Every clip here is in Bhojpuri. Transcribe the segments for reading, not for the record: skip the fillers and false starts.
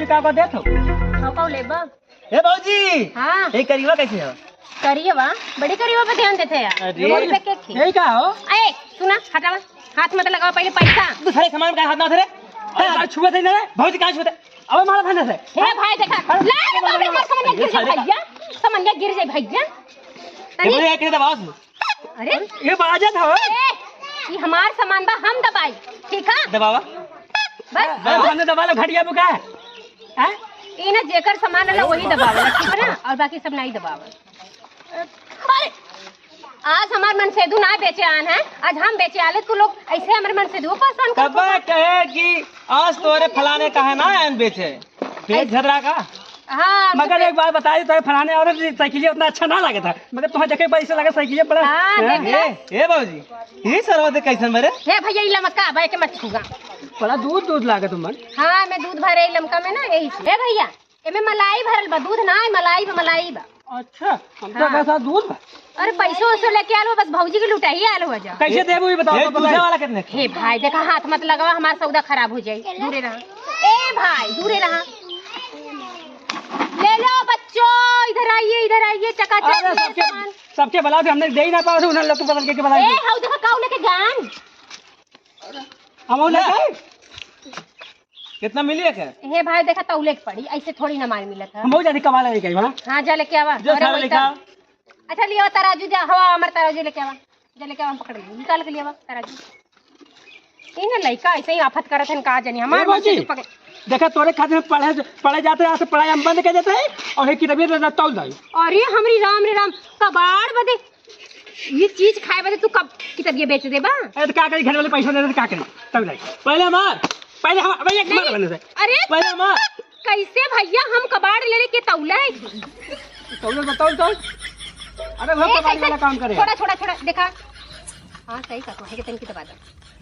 का देत हो पाव लेबा। ए बाबूजी हाँ ए करीबा कैसे हो करिएवा बड़ी करिएवा पे ध्यान देते यार। अरे यही का हो ए सुना हटावा हाथ मत लगाओ पहले पैसा तू सारे सामान का हाथ ना धरे अरे छुए थे ना बाबूजी कहां छुए अब मारा भाने से हे भाई देखा ले बाबू मार समझ गिर जाए भैया समझ गिर जाए भैया ये एक दबाव अरे ये बाजत हो ये हमार सामान बा हम दबाई ठीक है दबावा बस हमने दबा लो घटिया बुका हैं ये ना जेकर सामान वाला वही दबावला ठीक है ना और बाकी सब नहीं दबावल। अरे आज हमार मनसेधु ना बेचे आन है आज हम बेचे आले तू लोग ऐसे हमारे मनसेधु पसंद कर कब कहे कि आज तोरे फलाने का है ना आन बेचे पेट झगड़ा का हाँ मगर एक बार बताई तो फलाने और साइकिल उतना अच्छा ना लगा था मगर तुम्हें देखे पैसे लगा साइकिल बड़ा हाँ, देख ए बाबूजी ये सरवते कैसन मरे हे भैया ये लमका भाई के मत छूगा बड़ा दूध लागे तुम हाँ मैं दूध भरे लमका में ना यही से हे भैया एमे मलाई भरल बा दूध ना है मलाई बा अच्छा हम तो कैसा दूध अरे पैसों वैसो लेके आलो बस भौजी के लुटाई आलो हो जा कैसे देबो ये बताओ तो वाला कितने हे भाई देखा हाथ मत लगावा हमारा सौदा खराब हो जाए दूरे रहा ए भाई दूरे रहा ले लो बच्चों इधर आइए चकाचक सबके भला से हमने दे ही ना पाओ उन्हें लोग बदल के बता ए हाउ देखा काऊ लेके जान हम लेके कितना मिली है क्या हे भाई देखा तौले के पड़ी ऐसे थोड़ी ना मार मिलत है हम बहुत ज्यादा कमाल है कहीं बड़ा हां जा लेके आवा जो सारा लिखा अच्छा लिया तराजू जा हवा अमर तराजू लेके आवा जा लेके आवा पकड़ ले निकाल के लिया तराजू इन लइका ऐसे ही आफत करत हन का जानी हमार बच्चे देखा तोरे खाते में पढ़े जाते हैं पढ़ाई हम बंद कर देते हैं और एक किताबी तौल दाई अरे हमरी राम कबाड़ बदे ये चीज खाए बदे तू कब किताबिया बेच देबा अरे तो क्या करी घर वाले पैसा दे दे क्या करी तब लाई पहले हम भैया मार बने से अरे पहले मार कैसे भैया हम कबाड़ ले के तौला है तौल अरे वो कबाड़ी वाला काम करे छोड़ा देखा हां सही का तो है कि तन की दबा दे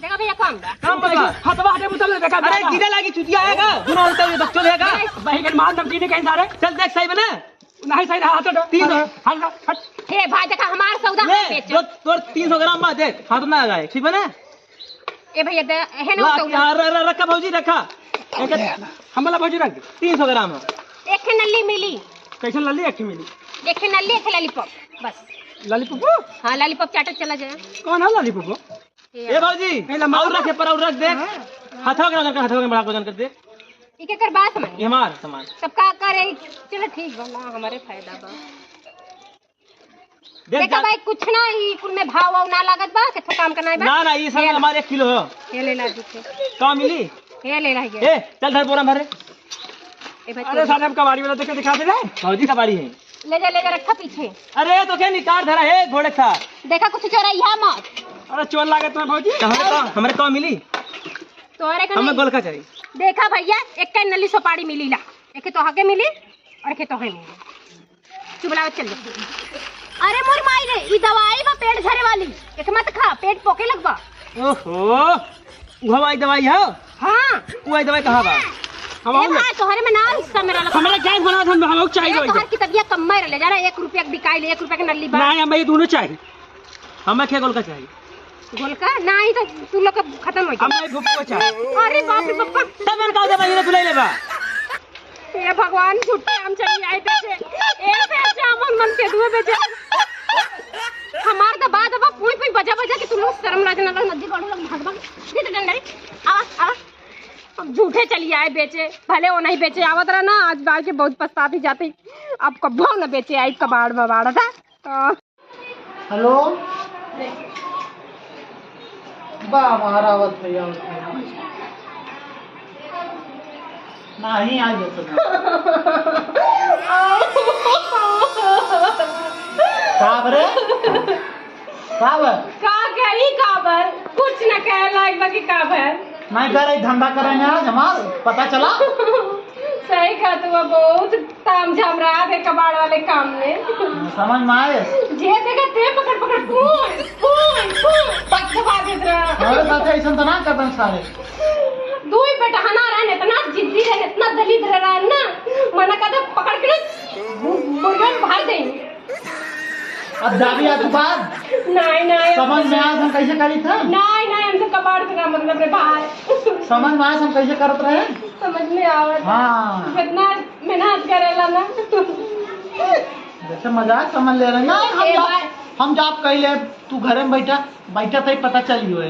देखा भैया काम बता हटवा हटे मुतल देखा अरे गिरे लागी चुतिया आएगा दोनों होता है बच्चों देगा भाई के मार दम कीने कहीं सारे चल देख सही बने नहीं सही हाथ हटो 300 हट हे भाई देखा हमार सौदा बेच जो तोर 300 ग्राम में दे हाथ ना लगाए ठीक बने ए भैया दे है ना तौला रखा भौजी रखा हमला भौजी रख 300 ग्राम एक नल्ली मिली कैसे लल्ली एक मिली एक नल्ली एक लॉलीपॉप बस लॉलीपॉप हां लॉलीपॉप चाटत चला जाए कौन है लॉलीपॉप ए भौजी और रखे पर और रख दे हाथों के बड़ा वजन कर दे ठीक है कर बात में ये हमार सामान सबका करे चलो ठीक बा हमारे फायदा बा देखा भाई कुछ ना ही कुल में भाव ना लागत बा के काम करना है ना ये सब हमारे 1 किलो है ये ले ला दीजिए कहां मिली ये ले ला ए चल धर बोरा भरे ए भाई अरे साहब कबाड़ी वाला देखे दिखा दे भौजी कबाड़ी है ले जा रखा पीछे अरे तो क्या निकाल धरा है घोड़े का देखा कुछ चोरैया मत अरे चोर लागे तुम्हें भौजी हमारे कहां मिली तोरे का हमें गोलका चाहिए देखा भैया एक का नली सोपाड़ी मिली ला एक तो हके मिली और एक तो है मिली चुबलाओ चल अरे मोर माई रे ई दवाई बा पेट झरे वाली एक मत खा पेट पोके लगबा ओहो घवाई दवाई है हां वो दवाई कहां बा हम तोहरे में ना हिस्सा मेरा हमारे क्या बना था हम चाहिए तोहर की तबियत कम में ले जा रहा 1 रुपया बिकाई ले 1 रुपया के नली बा नहीं हमें ये दोनों चाहिए हमें क्या गोलका चाहिए गोलका नहीं तो तू लोग खत्म हो गया हमें भूख चाहिए अरे बाप रे बाप तब मन का दवाई ले ले बा ये भगवान छुट्टे हम चली आई बेचे ए बेचे हम मन के दुए बेचे हमार तो बात अब कोई बजा के तू लोग शर्म लाज ना नदी गड़ो लोग भगवान ये तो डंडरी आ अब झूठे चली आए बेचे भले वो नहीं बेचे आवत रहा ना आज बाल के बहुत पछताती जाती अब कब्बो न बेचे आई कबाड़ बबाड़ा था हेलो महारावत भैया नहीं आज काबर का कही काबर कुछ न कह लायक बाकी काबर मैं कर धंधा करेंगे आज हमार पता चला सही कहा तू बहुत ताम झाम रहा है कबाड़ वाले काम में समझ में आए जे देखा ते पकड़ पक दबा देत रहा अरे बात ऐसा तो ना करन सारे दुई बेटा हना रहने इतना जिद्दी रहने इतना दलित रहा ना मना का पकड़ के मुर्गा भर देंगे अब जाबी आ तू बात नहीं समझ में आज हम कैसे करी था नहीं टाइम से कबाड़ से का मतलब रे भाई समझ में आए हम कैसे करत रहे? समझ में आवत हाँ कितना मेहनत करेला ना जैसे मजाक समझ ले रहे ना हम जाप कहले तू घरे में बैठा था पता चली हो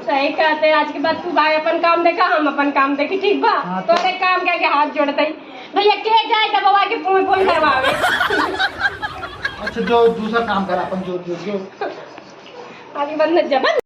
सही कहते आज के बाद तू भाई अपन काम देखा हम अपन काम देखी ठीक बा हाँ, तो एक काम करके हाथ जोड़ते भैया के जाए तो बाबा के फोन करवावे अच्छा जो दूसरा काम करा अपन जो आगे बंद जबन